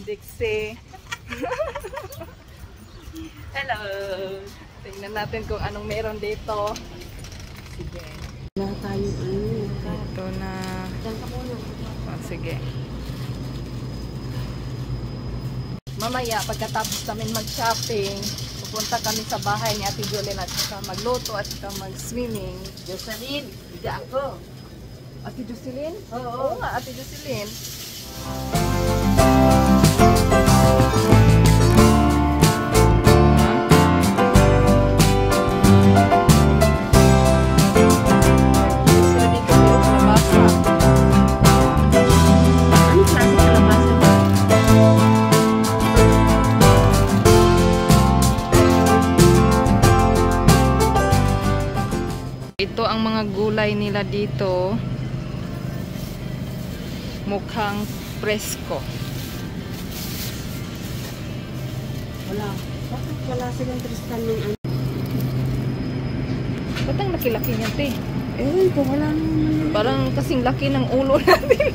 Dixie. Hello. Tingnan natin kung anong meron dito. Sige. Wala tayo Ito na. Oh, sige. Mamaya, pagkatapos namin mag-shopping, pupunta kami sa bahay ni Ate Jolene at saka magluto at saka mag-swimming. Jocelyn, hindi ako. Ate Jocelyn? Oo. Oo nga, Ate Jocelyn. Ito ang mga gulay nila dito. Mukhang presko. Wala. Bakit wala silang Tristan ng ano? Ba't ang laki-laki niya, te? Eh, kung wala naman. Parang kasing laki ng ulo natin.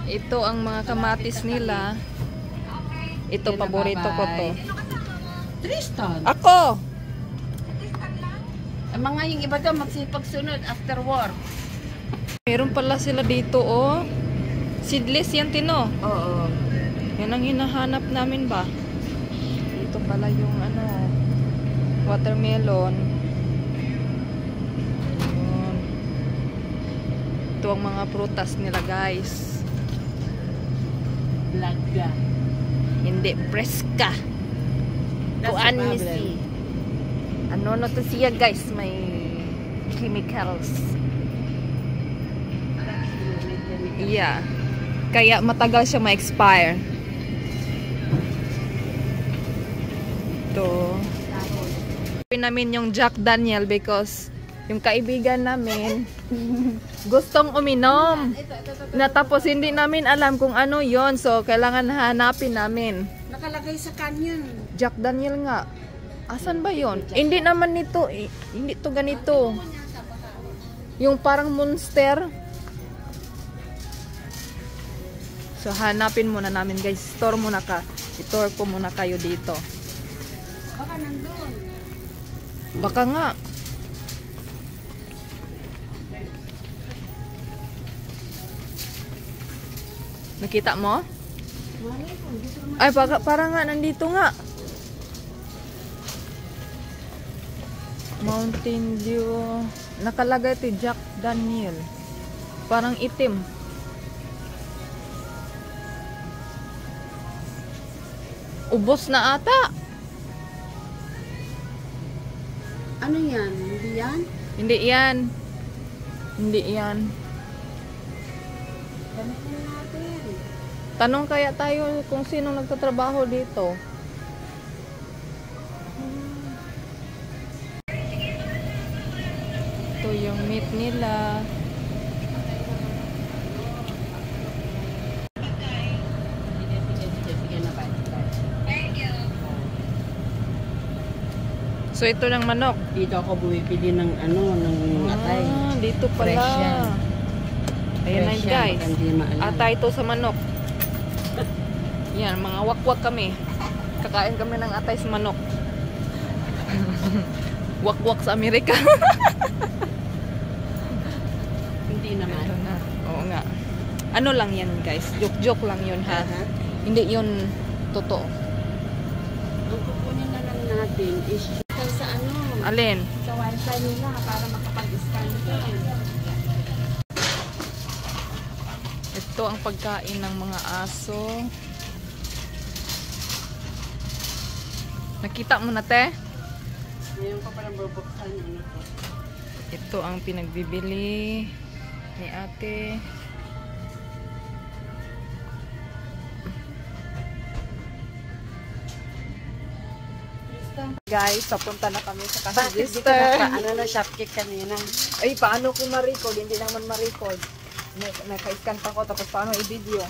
Ito ang mga kamatis nila. Ito, paborito ko to. Tristan? Ako! Ang mga yung iba daw magsipagsunod after work. Meron pala sila dito, oh. Seedless yan, Tino. Oo. Yan ang hinahanap namin ba? Ito pala yung ano, watermelon. Yun. Ito ang mga prutas nila, guys. Blaga. Hindi, preska. Kuan ni si. Ano na to siya, guys? May chemicals. Yeah. Kaya matagal siya ma-expire. Ito. Namin yung Jack Daniel because yung kaibigan namin gustong uminom. Natapos hindi namin alam kung ano yon, so kailangan hanapin namin. Nakalagay sa canyon. Jack Daniel nga. Asan ba yon? Hindi naman nito. Hindi to ganito. Yung parang monster. So hanapin muna namin, guys. Store muna ka. I-tour ko muna kayo dito. Baka nandun. Baka nga. Nakita mo? Ay, para nga nandito nga. Mountain Dew. Nakalagay ito Jack Daniel. Parang itim. Ubos na ata. Ano yan? Hindi yan? Hindi yan. Hindi yan. Tanong natin. Tanong kaya tayo kung sino nagtatrabaho dito. Ito yung meat nila. So ito ng manok. Dito ako bumipili ng ano, ng atay. Dito pala. Fresh yan. Ayan na Fresh yan, guys. hindi maalam. Atay ito sa manok. Yan, mga wakwak kami. Kakain kami ng atay sa manok. Wakwak sa Amerika. Hindi naman. Ito na. Oo nga. Ano lang yan guys. Joke-joke lang yun ha. Hindi yun totoo. Ang kukunin na lang natin is sa ano? Alin? Sa wifi nila para makapag-scan ka. Ito ang pagkain ng mga aso. Nakita mo na te? Ngayon ko parang bubuksan ano ko. Ito ang pinagbibili ni ate. Guys, papunta na kami sa Bakit di ka Kasister. ano na shopkick kanina? Ay, paano ko ma-record? Hindi naman ma-record. Naka-scan pa ko, tapos paano i-video?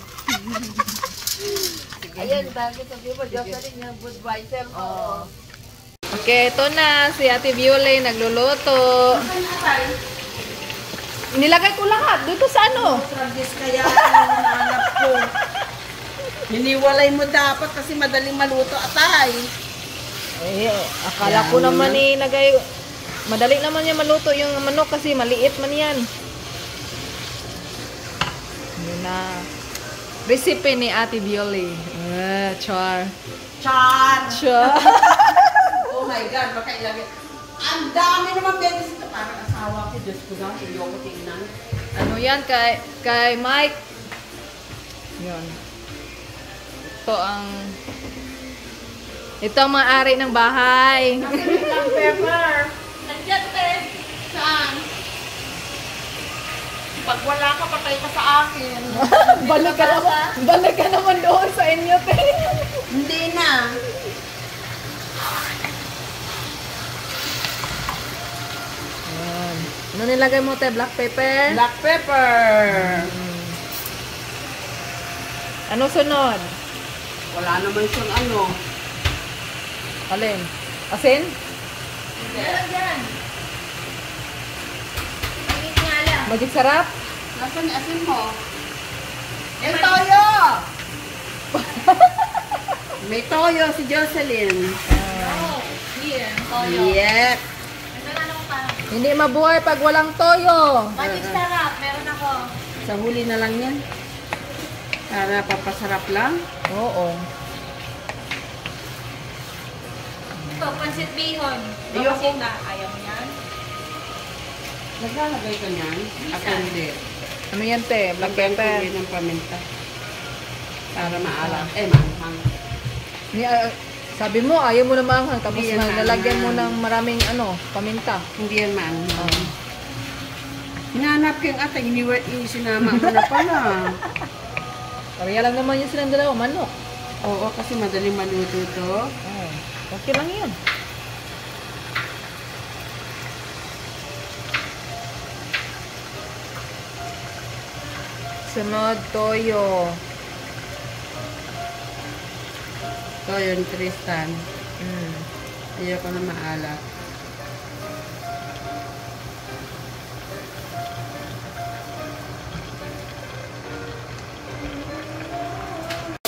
Ayan, dami sabi mo, Jocelyn yung Budweiser mo. Oh. Okay, ito na. Si Ate Viole nagluluto. Nilagay ko lahat. Dito sa ano? Tragis kaya ang nahanap ko. Hiniwalay mo dapat kasi madaling maluto atay. Eh, akala ko naman madali naman yan maluto yung manok kasi maliit man yan. Yun na. Recipe ni Ate Bioli. Char. Char. Oh my God, baka ilagay. Ang dami naman beses ito. Parang asawa ko, Diyos ko na, hindi ako tingnan. Ano yan kay Mike? Yun. Ito ang may-ari ng bahay. Black pepper. Nandiyan te. Saan? Pag wala ka, patay ka sa akin. Balik ka naman doon sa inyo, te. Hindi na. Ayan. Ano nilagay mo, te? Black pepper? Black pepper. Ano sunod? Wala naman siyang ano. Alin? Asin? Meron yan. Maging sarap? Nasaan yung asin mo? May toyo! May toyo si Jocelyn. Here, toyo. Yep. Hindi mabuhay pag walang toyo. Magic sarap, meron ako. Sa huli na lang yan. Para papasarap lang. Oo. Ito, pansit bihon. Ayoko. Ayaw mo yan? Naglalagay ka niyan? Ako hindi. Ano yan, te? Black pepper. Lagyan ko ng paminta. Para maalat. Maanghang. Sabi mo, ayaw mo na maanghang. Tapos Hindi yan nalagyan mo maanghang. ng maraming paminta. Hindi yan maanghang. Hinanap ko yung atay. Sinama mo na pala. Kaya lang naman yung silang dalawa, manok. Oo, kasi madaling maluto to. Oh, okay lang yan. Sunod, toyo. Toyo ni Tristan. Mm. Ayoko na maalat.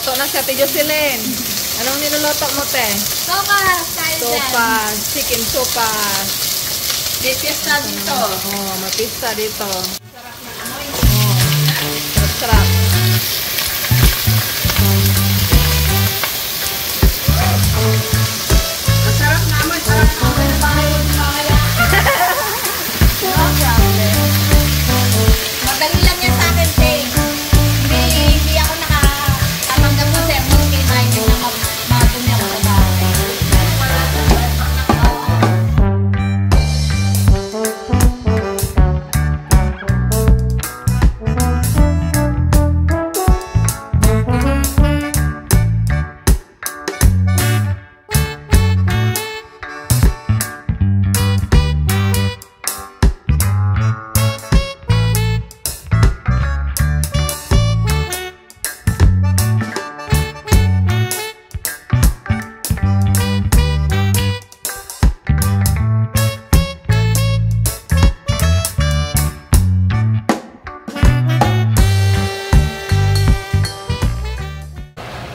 Ito na si Ate Jocelyn. Anong niluluto mo, te? Sopas, tayo dyan. Sopas, chicken sopas. May piyesta dito. Oh, may pizza dito. Sarap na amoy. Sarap. Masarap naman. Sarap naman. Madali lang yan sa akin, te. Hindi ako nakatatanggap ng sermon kay Mike na matumi ako sa bahay.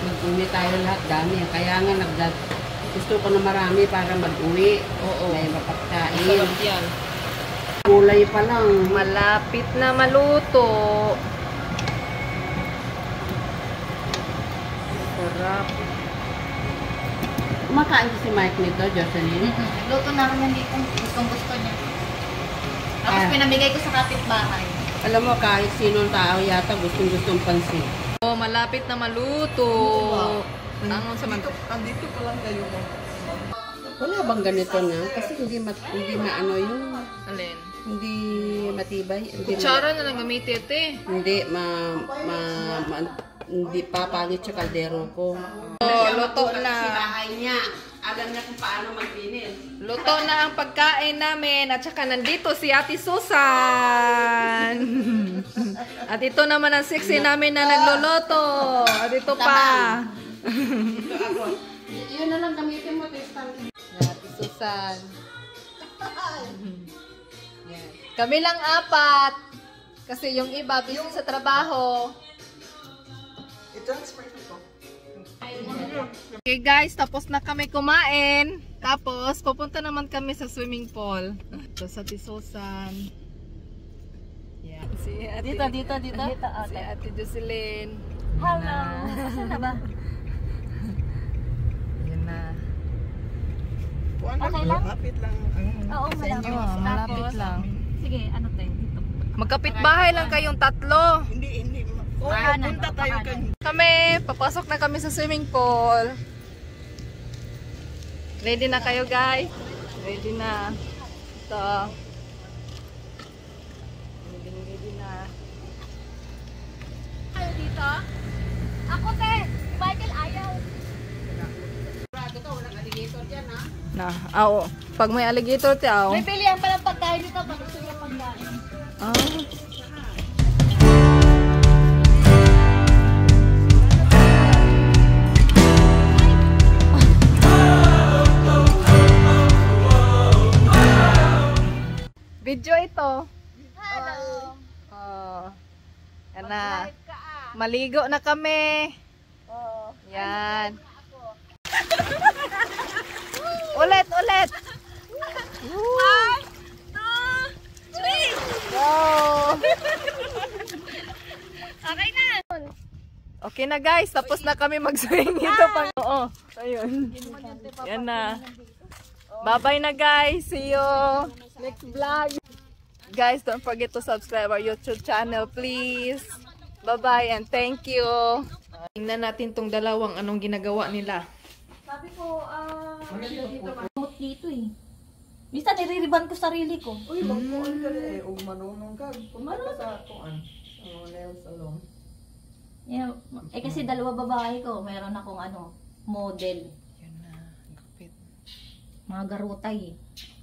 Mag-uwi tayo lahat. Dami. Kaya nga gusto ko na marami para mag-uwi. Oo. May mapagkain. Sarap yan. Kulay pa lang. Malapit na maluto. Sarap. Kumakain si Mike nito, Jocelyn. Luto namin hindi kung gustong gusto niya. Tapos pinamigay ko sa kapitbahay. Alam mo, kahit sinong tao yata gustong pansin. Oh, malapit na maluto. Tangon sa Andito pa lang kayo. Wala bang ganito na? Kasi hindi maano yung Alin? hindi matibay. Kutsara na lang gamitin, te. Hindi hindi papangit sa kaldero ko. Oh, luto na. Si bahay niya. Alam niya kung paano maglinis. Luto na ang pagkain namin at saka nandito si Ate Susan. At ito naman ang sexy namin na nagluluto. At ito pa. Ito ako. Yun na lang gamitin mo, Tristan. Ate Susan. Yan. Kami lang apat. Kasi yung iba busy sa trabaho. I-transfer ko. Okay guys, tapos na kami kumain. Tapos, pupunta naman kami sa swimming pool. So, sa Tisosan. Yeah. Si ate, Dito, si Ate Jocelyn. Hello. Asan na ba? Yan na. Okay lang? Lapit lang. Oo, Sa inyo, malapit lang. Sige, ano tayo dito? Magkapit bahay lang kayong tatlo. Hindi. Oo, Pakanan, punta tayo pakanan. Kami, papasok na kami sa swimming pool. Ready na kayo guys? Ready na. Ito. Ready na. Tayo dito? Ako, te! Michael, ayaw. Sigurado ka, walang alligator dyan, ha? Na, oo. Pag may alligator tiyaw. May bilihan pa ng pagkain dito pag gusto niya pagkain. Ah. Video ito. Hello. Oh. Yan na. Live ka Maligo na kami. Oo. Yan. Ulit. One, two, three! Go. Okay na! Okay na guys, tapos na kami mag-swing dito pa. Oo. Ayun. Yan na. Bye-bye na guys. See you next vlog. Guys, don't forget to subscribe our YouTube channel, please. Bye-bye and thank you. Tingnan natin tong dalawang anong ginagawa nila. Sabi ko, remote dito eh. Minsan niririban ko sarili ko. Uy, magpuan ka na eh. Huwag marunong ka. Punta ka sa kuan. Nail salon. Yeah, kasi dalawa babae ko, meron akong model. Yan na, gupit. Mga garutay eh.